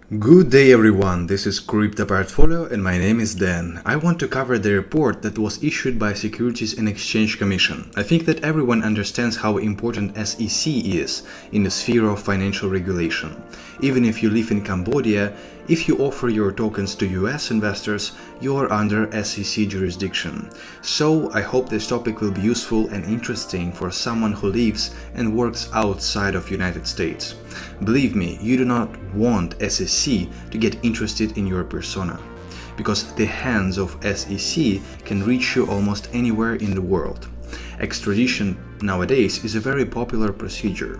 Good day everyone, this is CryptoPortfolio and my name is Dan. I want to cover the report that was issued by Securities and Exchange Commission. I think that everyone understands how important SEC is in the sphere of financial regulation. Even if you live in Cambodia, if you offer your tokens to US investors, you are under SEC jurisdiction. So I hope this topic will be useful and interesting for someone who lives and works outside of United States. Believe me, you do not want SEC to get interested in your persona, because the hands of SEC can reach you almost anywhere in the world. Extradition nowadays is a very popular procedure.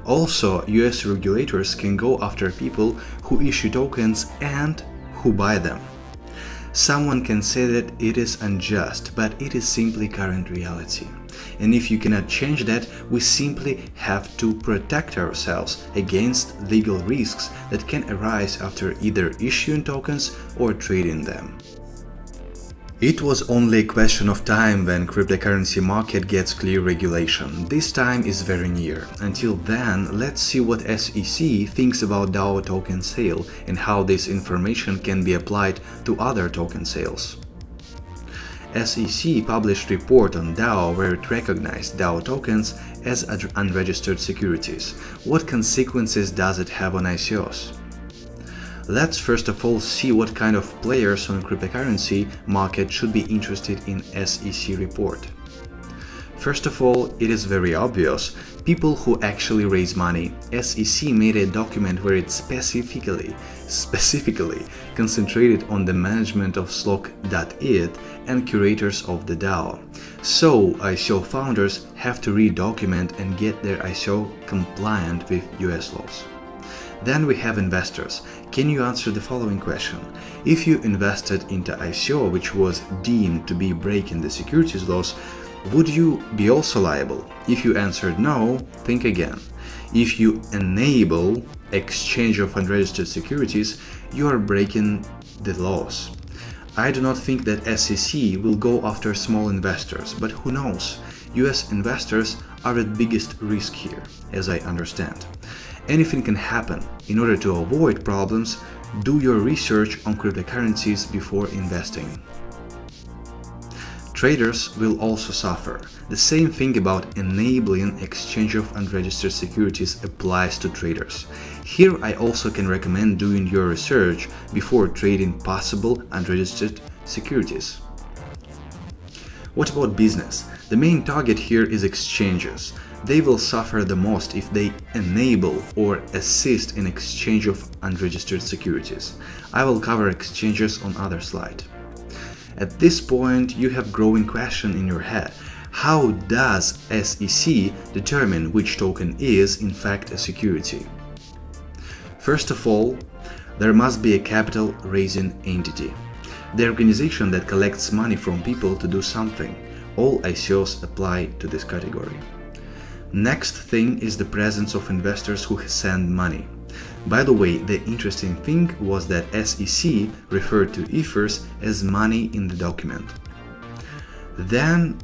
Also, US regulators can go after people who issue tokens and who buy them. Someone can say that it is unjust, but it is simply current reality. And if you cannot change that, we simply have to protect ourselves against legal risks that can arise after either issuing tokens or trading them. It was only a question of time when cryptocurrency market gets clear regulation. This time is very near. Until then, let's see what SEC thinks about DAO token sale and how this information can be applied to other token sales. SEC published a report on DAO where it recognized DAO tokens as unregistered securities. What consequences does it have on ICOs? Let's first of all see what kind of players on cryptocurrency market should be interested in SEC report. First of all, it is very obvious. People who actually raise money. SEC made a document where it specifically concentrated on the management of Slock.it and curators of the DAO. So ICO founders have to redocument and get their ICO compliant with US laws. Then we have investors. Can you answer the following question? If you invested into ICO which was deemed to be breaking the securities laws, would you be also liable? If you answered no, think again. If you enable exchange of unregistered securities, you are breaking the laws. I do not think that SEC will go after small investors, but who knows? US investors are at biggest risk here, as I understand. Anything can happen. In order to avoid problems, do your research on cryptocurrencies before investing. Traders will also suffer. The same thing about enabling exchange of unregistered securities applies to traders. Here I also can recommend doing your research before trading possible unregistered securities. What about business? The main target here is exchanges. They will suffer the most if they enable or assist in exchange of unregistered securities. I will cover exchanges on other slide. At this point, you have growing question in your head. How does SEC determine which token is in fact a security? First of all, there must be a capital raising entity, the organization that collects money from people to do something. All ICOs apply to this category. Next thing is the presence of investors who send money. By the way, the interesting thing was that SEC referred to ethers as money in the document. Then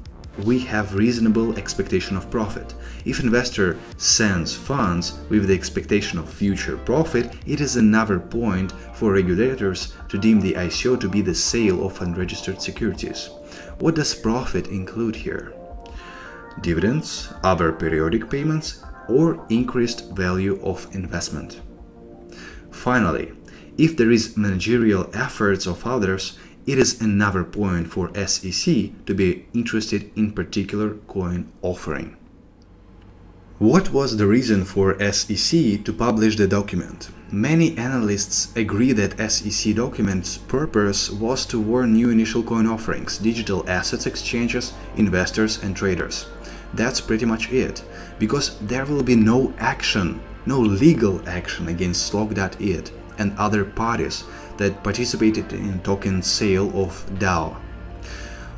we have reasonable expectation of profit. If investor sends funds with the expectation of future profit, it is another point for regulators to deem the ICO to be the sale of unregistered securities. What does profit include here? Dividends, other periodic payments, or increased value of investment. Finally, if there is managerial efforts of others, it is another point for SEC to be interested in particular coin offering. What was the reason for SEC to publish the document? Many analysts agree that SEC document's purpose was to warn new initial coin offerings, digital assets exchanges, investors and traders. That's pretty much it, because there will be no action, no legal action against Slock.it and other parties that participated in token sale of DAO.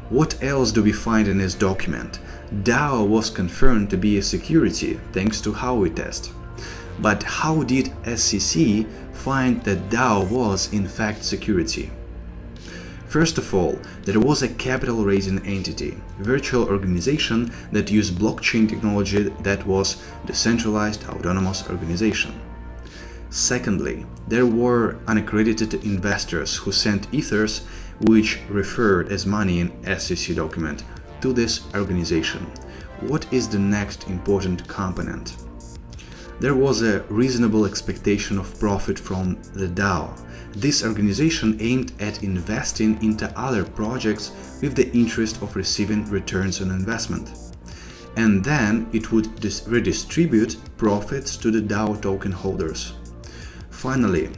What else do we find in this document? DAO was confirmed to be a security thanks to Howey test. But how did SEC find that DAO was in fact security? First of all, there was a capital raising entity, virtual organization that used blockchain technology that was decentralized autonomous organization. Secondly, there were unaccredited investors who sent ethers, which referred as money in SEC document, to this organization. What is the next important component? There was a reasonable expectation of profit from the DAO. This organization aimed at investing into other projects with the interest of receiving returns on investment. And then it would redistribute profits to the DAO token holders. Finally,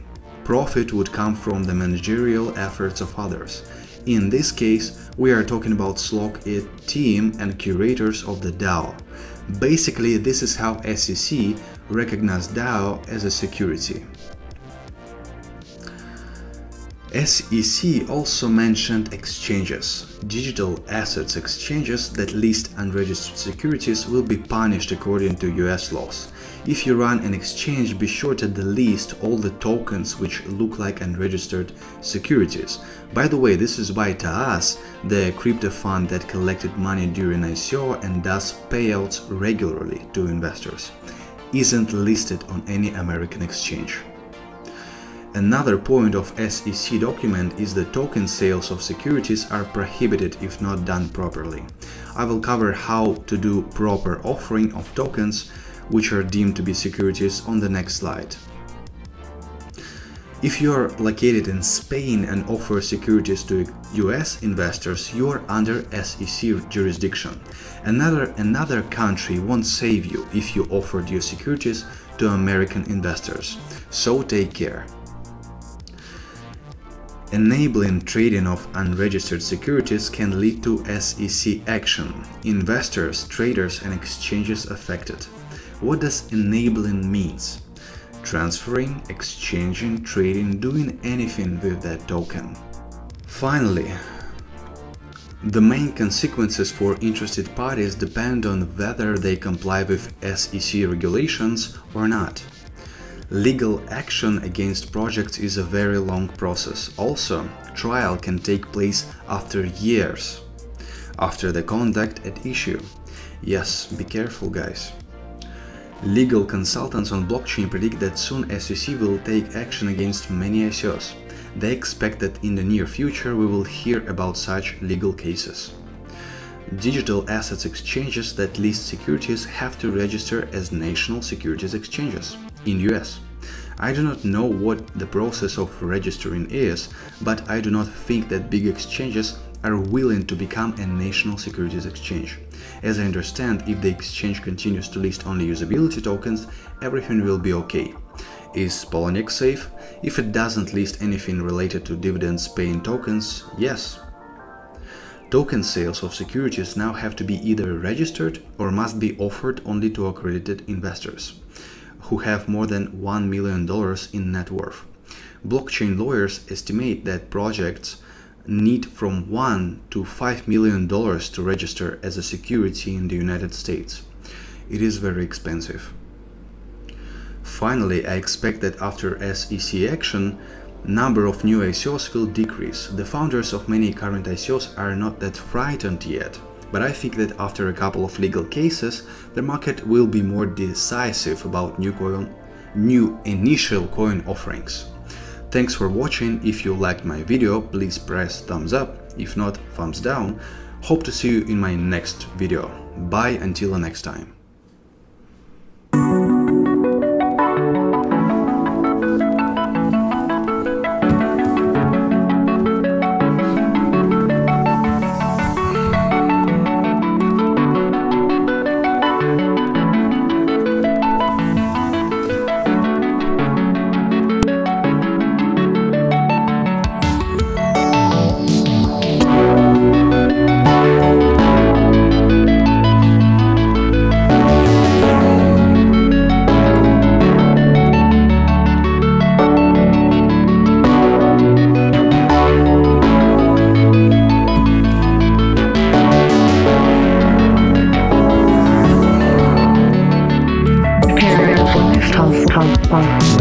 profit would come from the managerial efforts of others. In this case, we are talking about Slog team and curators of the DAO. Basically, this is how SEC recognized DAO as a security. SEC also mentioned exchanges. Digital assets exchanges that list unregistered securities will be punished according to US laws. If you run an exchange, be sure to delist all the tokens which look like unregistered securities. By the way, this is why TAAS, the crypto fund that collected money during ICO and does payouts regularly to investors, isn't listed on any American exchange. Another point of SEC document is that token sales of securities are prohibited if not done properly. I will cover how to do proper offering of tokens which are deemed to be securities on the next slide. If you are located in Spain and offer securities to US investors, you are under SEC jurisdiction. Another country won't save you if you offered your securities to American investors, so take care. Enabling trading of unregistered securities can lead to SEC action. Investors, traders, and exchanges affected. What does enabling means? Transferring, exchanging, trading, doing anything with that token. Finally, the main consequences for interested parties depend on whether they comply with SEC regulations or not. Legal action against projects is a very long process. Also, trial can take place after years, after the conduct at issue. Yes, be careful, guys. Legal consultants on blockchain predict that soon SEC will take action against many ICOs. They expect that in the near future we will hear about such legal cases. Digital assets exchanges that list securities have to register as national securities exchanges in US. I do not know what the process of registering is, but I do not think that big exchanges are willing to become a national securities exchange. As I understand, if the exchange continues to list only usability tokens, everything will be okay. Is Poloniex safe? If it doesn't list anything related to dividends paying tokens, yes. Token sales of securities now have to be either registered or must be offered only to accredited investors who have more than $1 million in net worth. Blockchain lawyers estimate that projects need from $1 to $5 million to register as a security in the United States. It is very expensive. Finally, I expect that after SEC action, number of new ICOs will decrease. The founders of many current ICOs are not that frightened yet, but I think that after a couple of legal cases, the market will be more decisive about new initial coin offerings. Thanks for watching. If you liked my video, please press thumbs up. If not, thumbs down. Hope to see you in my next video. Bye until the next time. Transfer.